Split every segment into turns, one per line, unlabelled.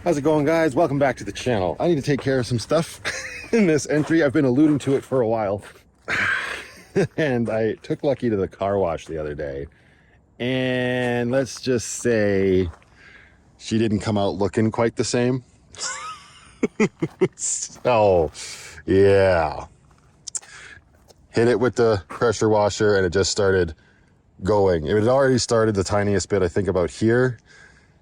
How's it going, guys? Welcome back to the channel. I need to take care of some stuff in this entry. I've been alluding to it for a while. And I took Lucky to the car wash the other day. And let's just say she didn't come out looking quite the same. So, yeah. Hit it with the pressure washer and it just started going. It had already started the tiniest bit, I think about here.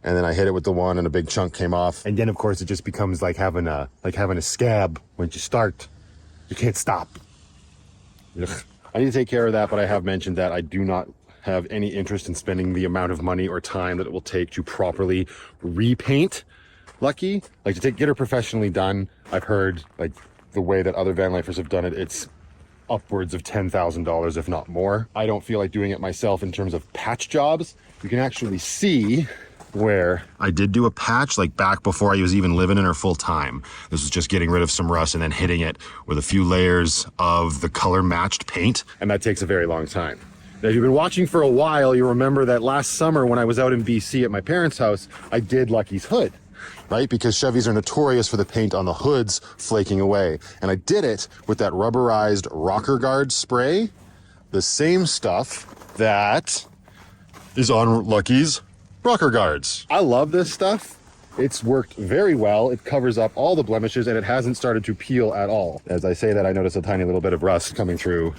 And then I hit it with the one and a big chunk came off. And then of course it just becomes like having a scab. Once you start, you can't stop. Ugh. I need to take care of that, but I have mentioned that I do not have any interest in spending the amount of money or time that it will take to properly repaint Lucky. Like to get her professionally done. I've heard like the way that other van lifers have done it, it's upwards of $10,000, if not more. I don't feel like doing it myself in terms of patch jobs. You can actually see where I did do a patch like back before I was even living in her full time. This was just getting rid of some rust and then hitting it with a few layers of the color matched paint. And that takes a very long time. Now, if you've been watching for a while, you remember that last summer when I was out in BC at my parents' house, I did Lucky's hood, right? Because Chevys are notorious for the paint on the hoods flaking away. And I did it with that rubberized rocker guard spray, the same stuff that is on Lucky's rocker guards. I love this stuff. It's worked very well. It covers up all the blemishes and it hasn't started to peel at all. As I say that, I notice a tiny little bit of rust coming through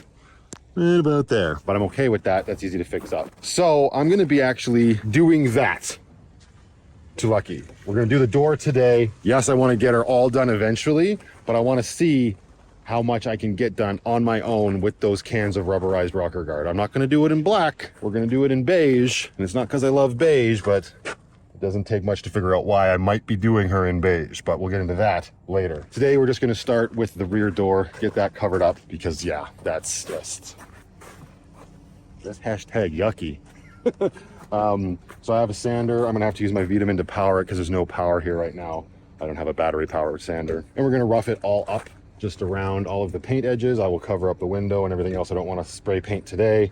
right about there, but I'm okay with that. That's easy to fix up. So I'm going to be actually doing that to Lucky. We're going to do the door today. Yes, I want to get her all done eventually, but I want to see how much I can get done on my own with those cans of rubberized rocker guard. I'm not going to do it in black. We're going to do it in beige. And it's not because I love beige, but it doesn't take much to figure out why I might be doing her in beige, but we'll get into that later. Today, we're just going to start with the rear door, get that covered up because yeah, that's hashtag yucky. So I have a sander. I'm going to have to use my Vitamin to power it because there's no power here right now. I don't have a battery powered sander. And we're going to rough it all up just around all of the paint edges. I will cover up the window and everything else. I don't want to spray paint today.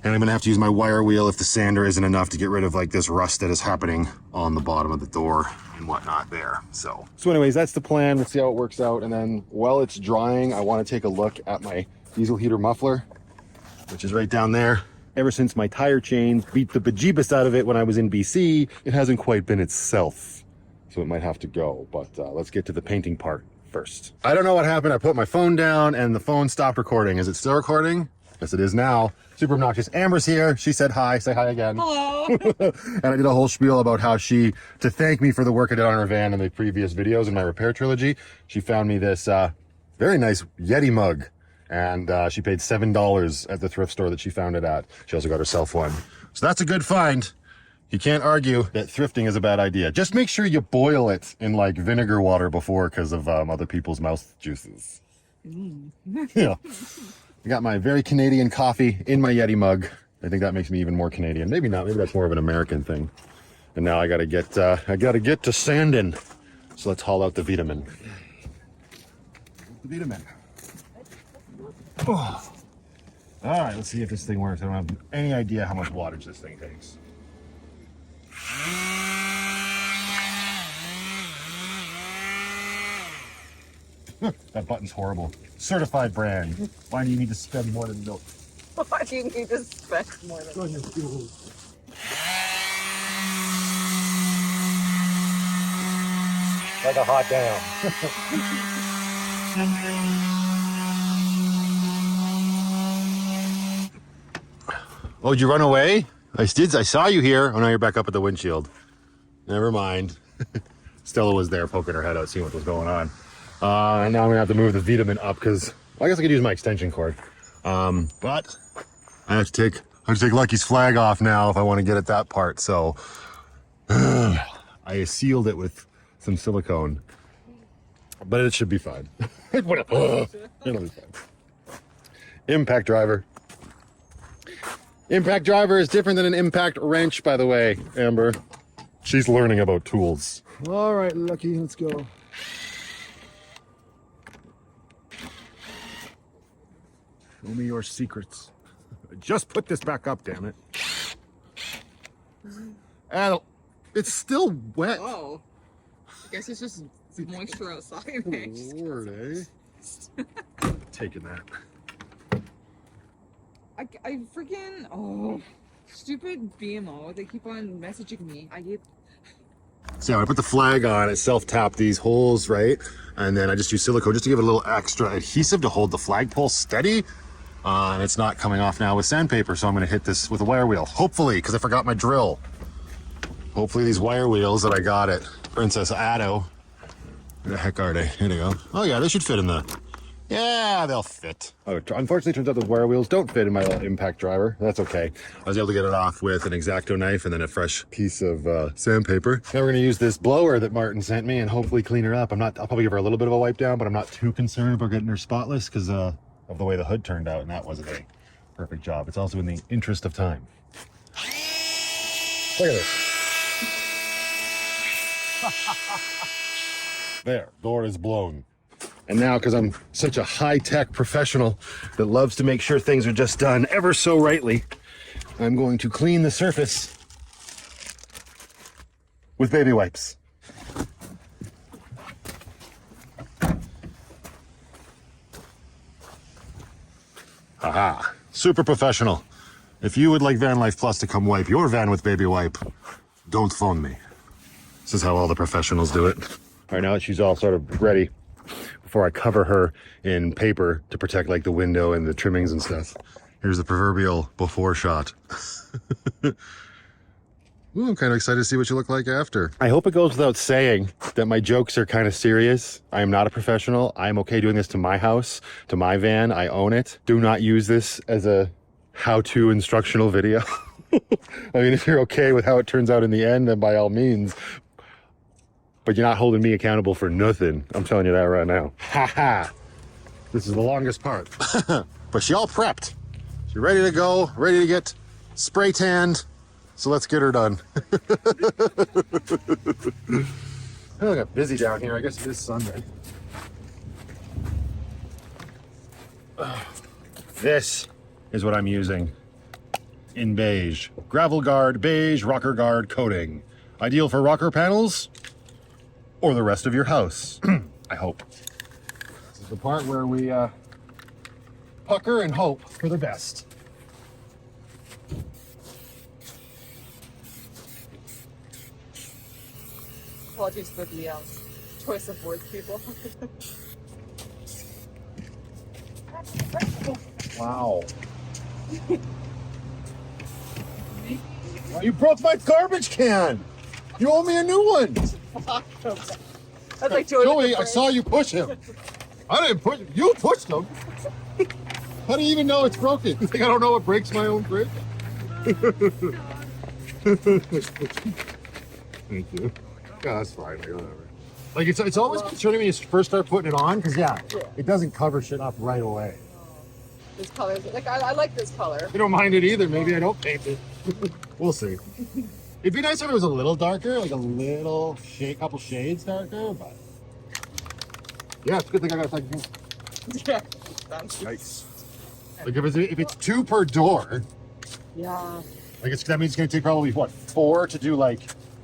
And I'm gonna have to use my wire wheel if the sander isn't enough to get rid of like this rust that is happening on the bottom of the door and whatnot there. So anyways, that's the plan. Let's see how it works out. And then while it's drying, I want to take a look at my diesel heater muffler, which is right down there. Ever since my tire chains beat the bejeebus out of it when I was in BC, it hasn't quite been itself. So it might have to go, but let's get to the painting part first. I don't know what happened. I put my phone down and the phone stopped recording. Is it still recording? Yes, it is now. Super obnoxious. Amber's here. She said hi. Say hi again.
Hello.
And I did a whole spiel about how to thank me for the work I did on her van in the previous videos in my repair trilogy, she found me this very nice Yeti mug. And she paid $7 at the thrift store that she found it at. She also got herself one. So that's a good find. You can't argue that thrifting is a bad idea. Just make sure you boil it in like vinegar water before because of other people's mouth juices. Yeah. I got my very Canadian coffee in my Yeti mug. I think that makes me even more Canadian. Maybe not. Maybe that's more of an American thing. And now I gotta get to sanding. So let's haul out the Vitamin. The Vitamin. Oh. All right, let's see if this thing works. I don't have any idea how much wattage this thing takes. That button's horrible. Certified brand. Why do you need to spend more than milk?
Why do you need to spend more than
Like a hot damn. Oh, did you run away? I saw you here. Oh, now you're back up at the windshield. Never mind. Stella was there poking her head out, seeing what was going on. And now I'm gonna have to move the Vitamin up because I guess I could use my extension cord. But I have to take Lucky's flag off now if I want to get at that part. So I sealed it with some silicone, but it should be fine. It'll be fine. Impact driver. Impact driver is different than an impact wrench, by the way, Amber. She's learning about tools.
All right, Lucky, let's go. Show me your secrets. Just put this back up, damn it. And
It's still wet.
Oh. I guess it's just moisture outside.
Good Lord, eh? Taking that.
I freaking, stupid BMO. They keep on messaging me.
So yeah, I put the flag on, it self-tapped these holes, right? And then I just use silicone just to give it a little extra adhesive to hold the flagpole steady. And it's not coming off now with sandpaper, so I'm gonna hit this with a wire wheel. Hopefully, because I forgot my drill. Hopefully these wire wheels that I got at Princess Addo. Where the heck are they? Here they go. Oh yeah, they should fit in the... Yeah, they'll fit. Oh, unfortunately, it turns out those wire wheels don't fit in my little impact driver. That's okay. I was able to get it off with an X-Acto knife and then a fresh piece of sandpaper. Now we're gonna use this blower that Martin sent me and hopefully clean her up. I'll probably give her a little bit of a wipe down, but I'm not too concerned about getting her spotless because of the way the hood turned out, and that wasn't a perfect job. It's also in the interest of time. Look at this. There, door is blown. And now, because I'm such a high-tech professional that loves to make sure things are just done ever so rightly, I'm going to clean the surface with baby wipes. Haha, super professional. If you would like Vanlife Plus to come wipe your van with baby wipe, don't phone me. This is how all the professionals do it. All right, now that she's all sort of ready, before I cover her in paper to protect like the window and the trimmings and stuff, here's the proverbial before shot. Ooh, I'm kind of excited to see what you look like after. I hope it goes without saying that my jokes are kind of serious. I am not a professional. I am okay doing this to my house, to my van. I own it. Do not use this as a how-to instructional video. I mean, if you're okay with how it turns out in the end, then by all means. But you're not holding me accountable for nothing. I'm telling you that right now. Ha ha. This is the longest part. But she all prepped. She's ready to go, ready to get spray tanned. So let's get her done. I got busy down here. I guess it is Sunday. This is what I'm using in beige. Gravel guard, beige, rocker guard coating. Ideal for rocker panels or the rest of your house, I hope. This is the part where we pucker and hope for the best.
Apologies for the choice of words, people.
Wow. You broke my garbage can! You owe me a new one!
That's like
Joey, I saw you push him. I didn't push him. You pushed him. How do you even know it's broken? You think I don't know what breaks my own fridge? Thank you. Yeah, that's fine. Whatever. Like it's always concerning me when you first start putting it on because it doesn't cover shit up right away.
This color, like I like this color.
I don't mind it either. Maybe I don't paint it. We'll see. It'd be nice if it was a little darker, like a little couple shades darker, but yeah, it's a good thing I got a second.
Yeah.
Nice. Like if it's 2 per door,
Yeah.
like that means it's gonna take probably what 4 to do like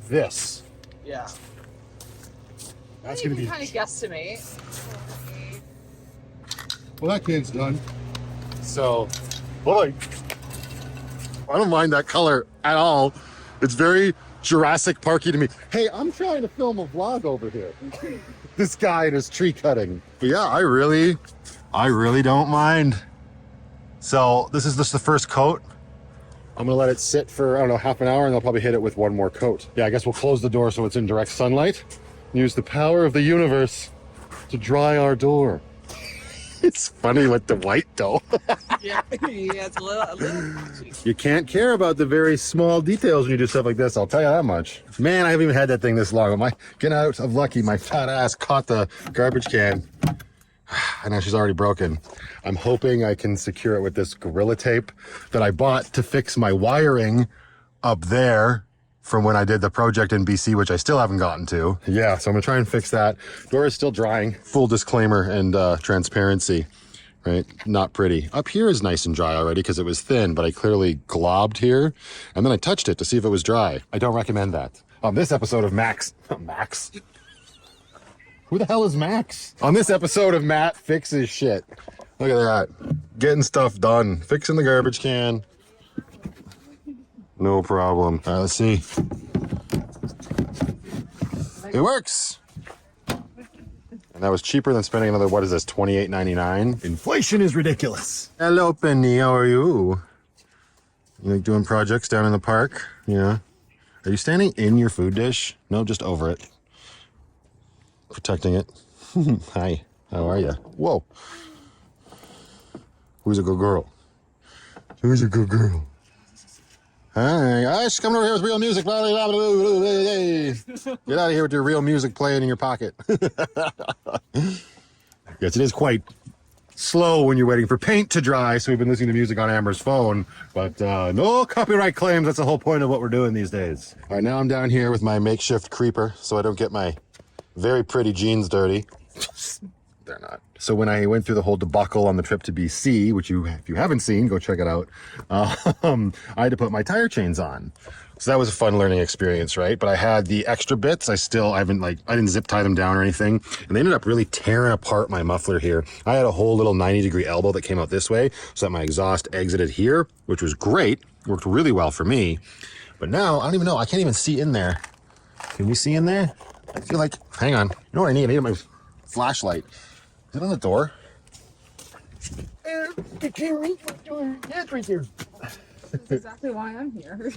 this.
Yeah.
That's
you
gonna be
kind of guesstimate.
well. That kid's done. So, boy, I don't mind that color at all. It's very Jurassic Parky to me. Hey, I'm trying to film a vlog over here. This guy and his tree cutting. But yeah, I really don't mind. So this is just the first coat. I'm gonna let it sit for, I don't know, half an hour and I'll probably hit it with one more coat. Yeah, I guess we'll close the door so it's in direct sunlight. Use the power of the universe to dry our door. It's funny with the white though.
Yeah, it's a little.
You can't care about the very small details when you do stuff like this, I'll tell you that much. Man, I haven't even had that thing this long. Getting out of lucky, my fat ass caught the garbage can. And now she's already broken. I'm hoping I can secure it with this Gorilla Tape that I bought to fix my wiring up there from when I did the project in BC, which I still haven't gotten to. Yeah, so I'm gonna try and fix that. Door is still drying. Full disclaimer and transparency, right? Not pretty. Up here is nice and dry already because it was thin, but I clearly globbed here. And then I touched it to see if it was dry. I don't recommend that. On this episode of Max. Max? Who the hell is Max? On this episode of Matt Fixes Shit. Look at that. Getting stuff done. Fixing the garbage can. No problem. All right, let's see. It works. And that was cheaper than spending another, what is this, $28.99?
Inflation is ridiculous.
Hello, Penny. How are you? You like doing projects down in the park? Yeah. Are you standing in your food dish? No, just over it. Protecting it. Hi. How are you? Whoa. Who's a good girl? Who's a good girl? Hi. She's coming over here with real music. Get out of here with your real music playing in your pocket. Yes, it is quite slow when you're waiting for paint to dry, so we've been listening to music on Amber's phone, but no copyright claims. That's the whole point of what we're doing these days. All right, now I'm down here with my makeshift creeper so I don't get my very pretty jeans dirty. They're not. So when I went through the whole debacle on the trip to BC, which if you haven't seen, go check it out, I had to put my tire chains on. So that was a fun learning experience, right? But I had the extra bits. I didn't zip tie them down or anything. And they ended up really tearing apart my muffler here. I had a whole little 90-degree elbow that came out this way so that my exhaust exited here, which was great. Worked really well for me. But now, I don't even know. I can't even see in there. Can we see in there? I feel like, hang on. You know what I need? I need my flashlight. Is it on the door?
You can't reach my door. Yeah, it's right there.
That's exactly why I'm here.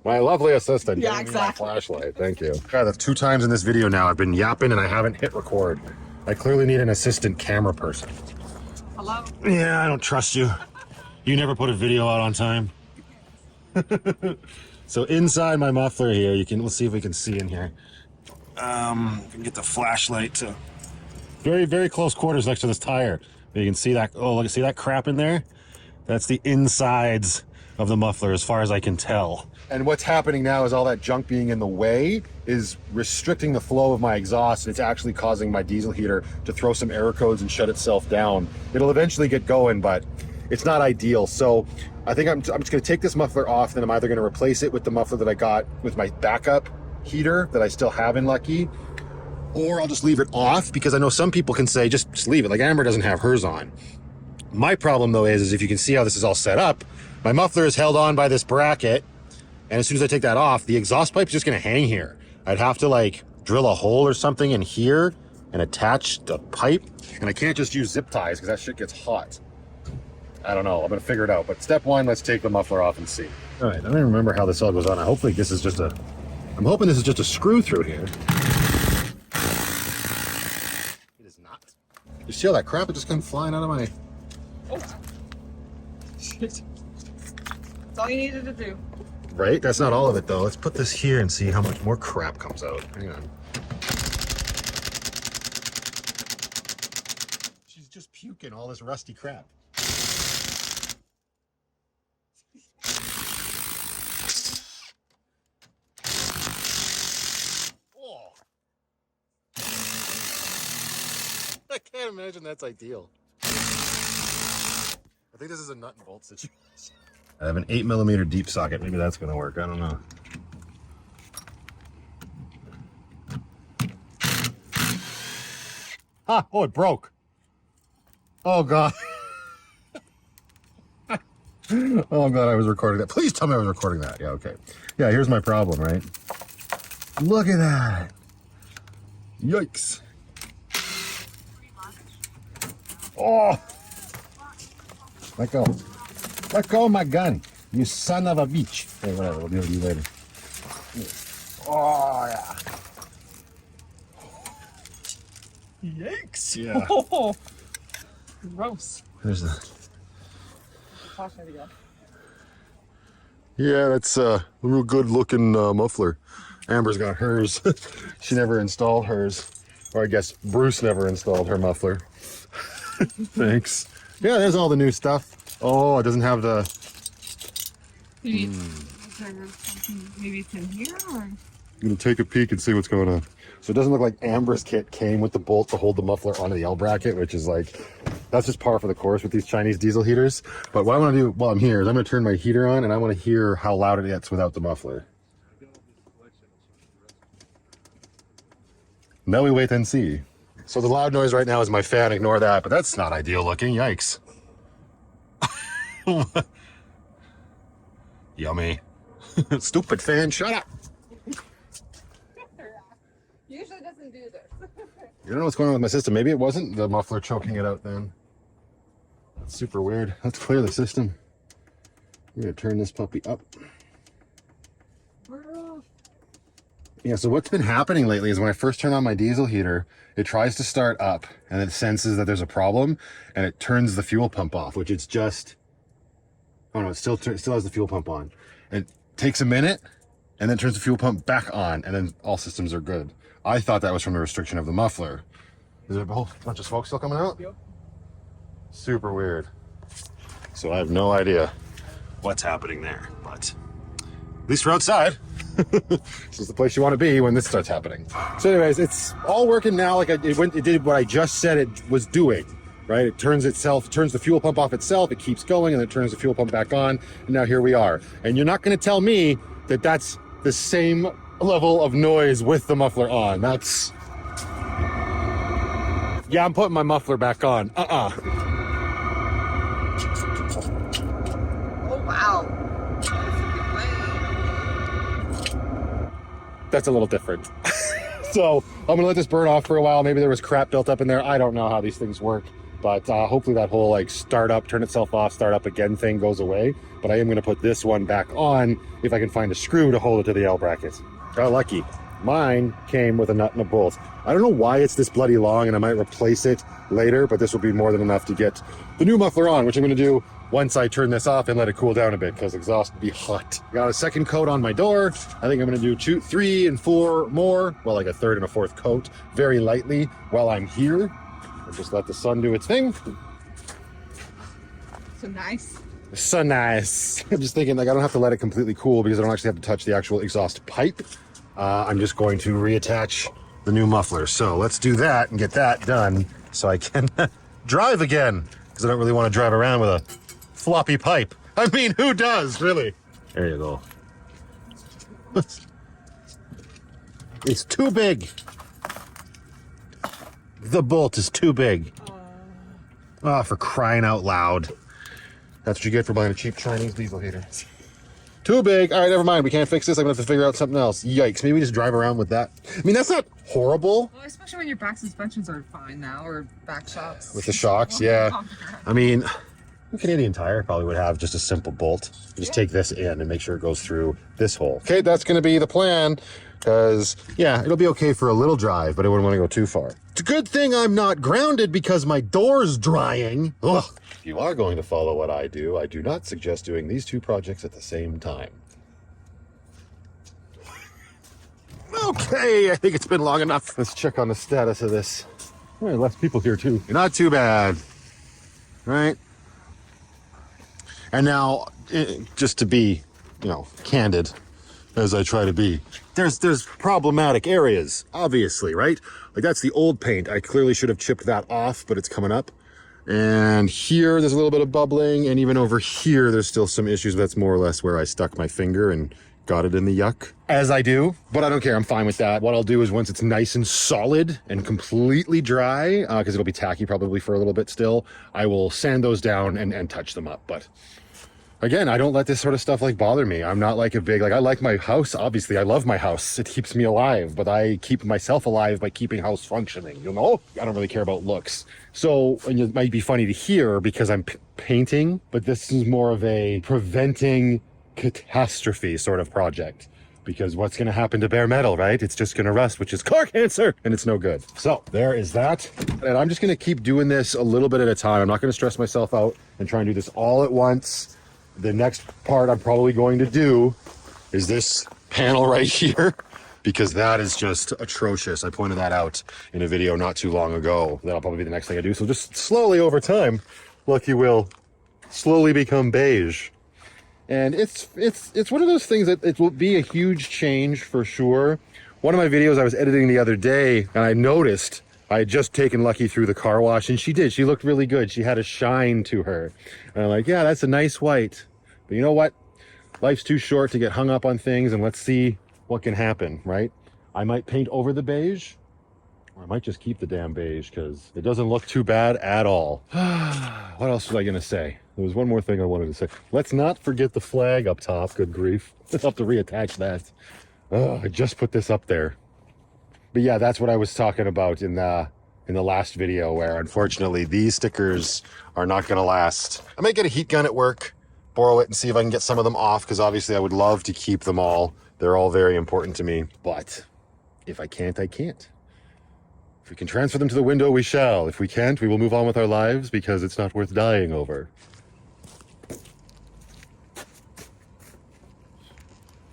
My lovely assistant.
Yeah,
giving me my
exactly.
flashlight. Thank you. God, that's 2 times in this video now. I've been yapping and I haven't hit record. I clearly need an assistant camera person.
Hello?
Yeah, I don't trust you. You never put a video out on time. So inside my muffler here, let's see if we can see in here. We can get the flashlight to very, very close quarters next to this tire. You can see that. Oh, look, see that crap in there? That's the insides of the muffler as far as I can tell. And what's happening now is all that junk being in the way is restricting the flow of my exhaust, and it's actually causing my diesel heater to throw some error codes and shut itself down. It'll eventually get going, but it's not ideal. So I think I'm just going to take this muffler off, then I'm either going to replace it with the muffler that I got with my backup heater that I still have in Lucky, or I'll just leave it off, because I know some people can say just leave it. Like Amber doesn't have hers on. My problem though is if you can see how this is all set up, my muffler is held on by this bracket, and as soon as I take that off, the exhaust pipe is just going to hang here. I'd have to like drill a hole or something in here and attach the pipe, and I can't just use zip ties because that shit gets hot. I don't know. I'm going to figure it out. But step 1, let's take the muffler off and see. All right. I don't even remember how this all goes on. I'm hoping this is just a screw through here. It is not. You see all that crap that just comes flying out of my...
Oh. Shit. That's all you needed to do.
Right? That's not all of it, though. Let's put this here and see how much more crap comes out. Hang on. She's just puking all this rusty crap. Oh. I can't imagine that's ideal. I think this is a nut and bolt situation. I have an 8mm deep socket. Maybe that's going to work. I don't know. Ah! Oh, it broke. Oh, God. Oh, I'm glad I was recording that. Please tell me I was recording that. Yeah, okay. Yeah, here's my problem, right? Look at that. Yikes. Oh! Let go. Let go of my gun, you son of a bitch. Hey, whatever, we'll deal with you later. Oh, yeah.
Yikes.
Yeah.
Oh, gross.
There's the...
There we go.
Yeah, that's a real good looking muffler. Amber's got hers. She never installed hers. Or I guess Bruce never installed her muffler. Thanks. Yeah, there's all the new stuff. Oh, it doesn't have the...
Is there something, maybe it's in here, or?
I'm going to take a peek and see what's going on. So it doesn't look like Amber's kit came with the bolt to hold the muffler onto the L bracket, which is like, that's just par for the course with these Chinese diesel heaters. But what I want to do while I'm here is I'm going to turn my heater on, and I want to hear how loud it gets without the muffler. Now we wait and see. So the loud noise right now is my fan, ignore that, but that's not ideal looking, yikes. Yummy. Stupid fan, shut up.
Usually doesn't do this.
You don't know what's going on with my system. Maybe it wasn't the muffler choking it out then. That's super weird. Let's clear the system. I'm gonna turn this puppy up. Yeah, so what's been happening lately is when I first turn on my diesel heater, it tries to start up and it senses that there's a problem and it turns the fuel pump off, which it's just, oh no, it still has the fuel pump on. And it takes a minute and then turns the fuel pump back on and then all systems are good. I thought that was from the restriction of the muffler. Is there a whole bunch of smoke still coming out?
Yep.
Super weird. So I have no idea what's happening there, but at least we're outside. This is the place you want to be when this starts happening. So anyways, it's all working now. Like it did what I just said it was doing, right? It turns the fuel pump off itself. It keeps going and then it turns the fuel pump back on. And now here we are. And you're not going to tell me that that's the same level of noise with the muffler on. That's, yeah, I'm putting my muffler back on.
Oh wow.
That's a little different. So I'm gonna let this burn off for a while. Maybe there was crap built up in there. I don't know how these things work, but hopefully that whole like start up, turn itself off, start up again thing goes away. But I am gonna put this one back on if I can find a screw to hold it to the L bracket. Got lucky. Mine came with a nut and a bolt. I don't know why it's this bloody long, and I might replace it later, but this will be more than enough to get the new muffler on, which I'm gonna do once I turn this off and let it cool down a bit, because exhaust would be hot. Got a second coat on my door. I think I'm gonna do 2, 3, and 4 more. Well, like a third and a fourth coat, very lightly while I'm here. And just let the sun do its thing.
So nice.
So nice. I'm just thinking like I don't have to let it completely cool because I don't actually have to touch the actual exhaust pipe. I'm just going to reattach the new muffler. So let's do that and get that done so I can drive again, because I don't really want to drive around with a floppy pipe. I mean, who does, really? There you go. It's too big. The bolt is too big. Oh, for crying out loud. That's what you get for buying a cheap Chinese diesel heater. Too big. All right, never mind. We can't fix this. I'm gonna have to figure out something else. Yikes. Maybe we just drive around with that. I mean, that's not horrible.
Well, especially when your back suspensions are fine now, or back shocks.
With the shocks, yeah. I mean, a Canadian Tire probably would have just a simple bolt. You just take this in and make sure it goes through this hole. Okay, that's gonna be the plan. Because, yeah, it'll be okay for a little drive, but I wouldn't want to go too far. It's a good thing I'm not grounded because my door's drying. Ugh. If you are going to follow what I do not suggest doing these two projects at the same time. Okay, I think it's been long enough. Let's check on the status of this. There are less people here too. Not too bad, right? And now, just to be, candid, as I try to be, there's problematic areas, obviously, right? Like that's the old paint. I clearly should have chipped that off, but it's coming up. And here there's a little bit of bubbling, and even over here there's still some issues. That's more or less where I stuck my finger and got it in the yuck. As I do, but I don't care, I'm fine with that. What I'll do is once it's nice and solid and completely dry, because it'll be tacky probably for a little bit still, I will sand those down and touch them up. But again, I don't let this sort of stuff like bother me. I'm not like I like my house, obviously. I love my house. It keeps me alive, but I keep myself alive by keeping house functioning, I don't really care about looks. So, and it might be funny to hear because I'm painting, but this is more of a preventing catastrophe sort of project. Because what's going to happen to bare metal, right? It's just going to rust, which is car cancer, and it's no good. So there is that. And I'm just going to keep doing this a little bit at a time. I'm not going to stress myself out and try and do this all at once. The next part I'm probably going to do is this panel right here, because that is just atrocious. I pointed that out in a video not too long ago. That'll probably be the next thing I do. So just slowly over time, Lucky will slowly become beige. And it's one of those things that it will be a huge change for sure. One of my videos I was editing the other day, and I noticed I had just taken Lucky through the car wash, and she did. She looked really good. She had a shine to her. And I'm like, yeah, that's a nice white. But you know what? Life's too short to get hung up on things, and let's see what can happen, right? I might paint over the beige, Or I might just keep the damn beige because it doesn't look too bad at all. What else was I gonna say? There was one more thing I wanted to say. Let's not forget the flag up top. Good grief. I'll have to reattach that. I just put this up there. But yeah, that's what I was talking about in the last video, where unfortunately these stickers are not gonna last. I might get a heat gun at work, borrow it and see if I can get some of them off, because obviously I would love to keep them all. They're all very important to me, but if I can't, I can't. If we can transfer them to the window, we shall. If we can't, we will move on with our lives because it's not worth dying over.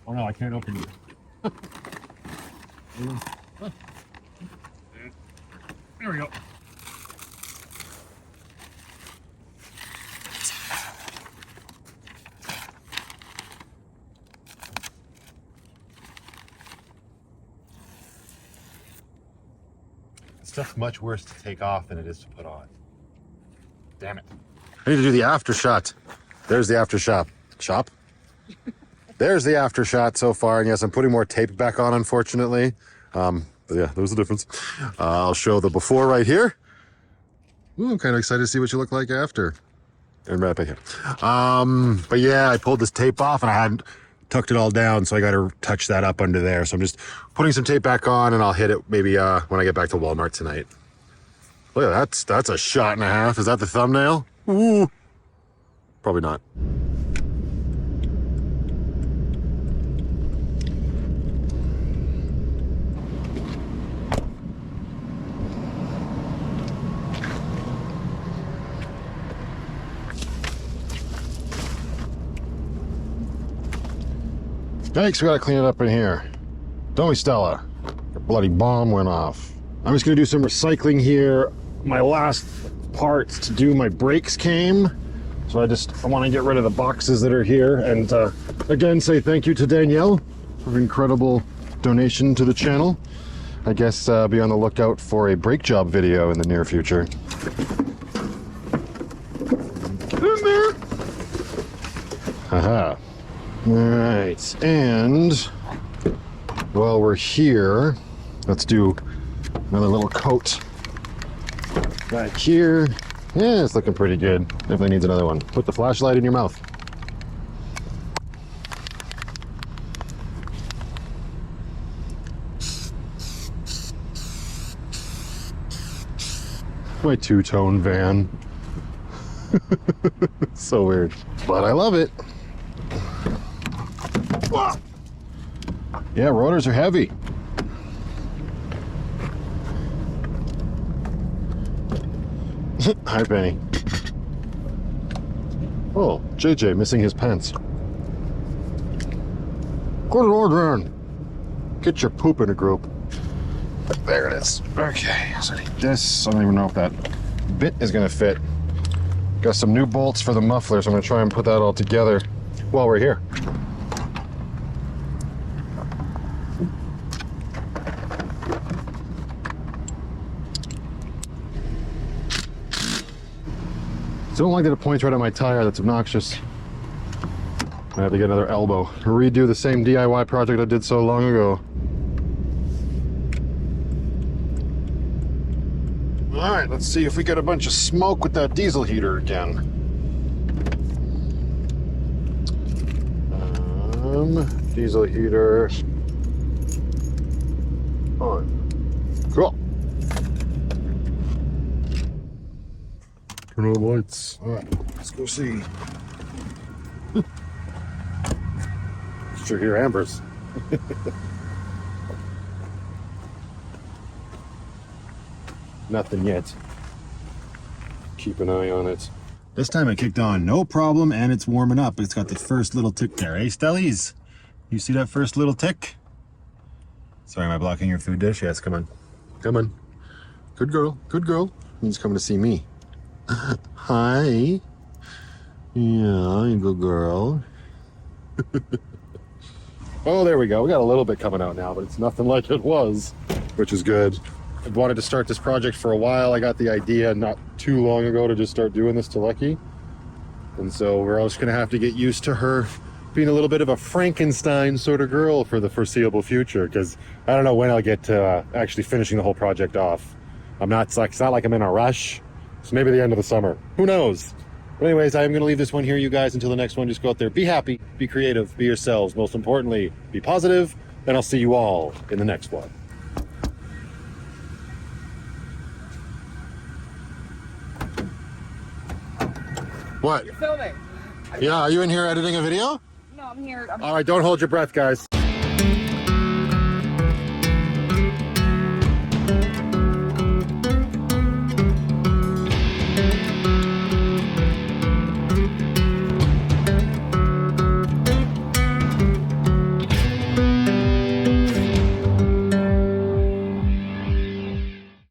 Oh no, I can't open it. There we go. Stuff's much worse to take off than it is to put on. Damn it. I need to do the after shot. There's the after shot. Shop? There's the after shot so far. And yes, I'm putting more tape back on, unfortunately. But yeah, there's the difference. I'll show the before right here. Ooh, I'm kind of excited to see what you look like after. And right back here. But yeah, I pulled this tape off and I hadn't tucked it all down, so I got to touch that up under there. So I'm just putting some tape back on, and I'll hit it maybe when I get back to Walmart tonight. Look at that. That's a shot and a half. Is that the thumbnail? Ooh. Probably not. Thanks, we gotta clean it up in here. Don't we, Stella? The bloody bomb went off. I'm just gonna do some recycling here. My last parts to do my brakes came. So I wanna get rid of the boxes that are here. And again, say thank you to Danielle for an incredible donation to the channel. I guess be on the lookout for a brake job video in the near future. Get in there! Haha. All right, and while we're here, let's do another little coat back here. Yeah, it's looking pretty good. Definitely needs another one. Put the flashlight in your mouth. My two-tone van. So weird, but I love it. Yeah, rotors are heavy. Hi, Penny. Oh, JJ missing his pants. Good Lord, man. Get your poop in a group. There it is. Okay, so I need this. I don't even know if that bit is gonna fit. Got some new bolts for the muffler, so I'm gonna try and put that all together while we're here. Don't like that it points right at my tire. That's obnoxious. I have to get another elbow. Redo the same DIY project I did so long ago. All right, let's see if we get a bunch of smoke with that diesel heater again. Diesel heater on. Cool. Turn on the lights. All right, let's go see. Sure hear ambers. Nothing yet. Keep an eye on it. This time it kicked on, no problem, and it's warming up. It's got the first little tick there. Hey, Stellies, you see that first little tick? Sorry, am I blocking your food dish? Yes, come on. Come on. Good girl, good girl. He's coming to see me. Hi. Yeah, good girl. Oh, there we go. We got a little bit coming out now, but it's nothing like it was, which is good. I wanted to start this project for a while. I got the idea not too long ago to just start doing this to Lucky. And so we're all just gonna have to get used to her being a little bit of a Frankenstein sort of girl for the foreseeable future, because I don't know when I'll get to actually finishing the whole project off. It's not like I'm in a rush. So maybe the end of the summer. Who knows? But anyways, I am going to leave this one here, you guys, until the next one. Just go out there, be happy, be creative, be yourselves. Most importantly, be positive, and I'll see you all in the next one. What?
You're filming.
Yeah, are you in here editing a video?
No, I'm here.
All right, don't hold your breath, guys.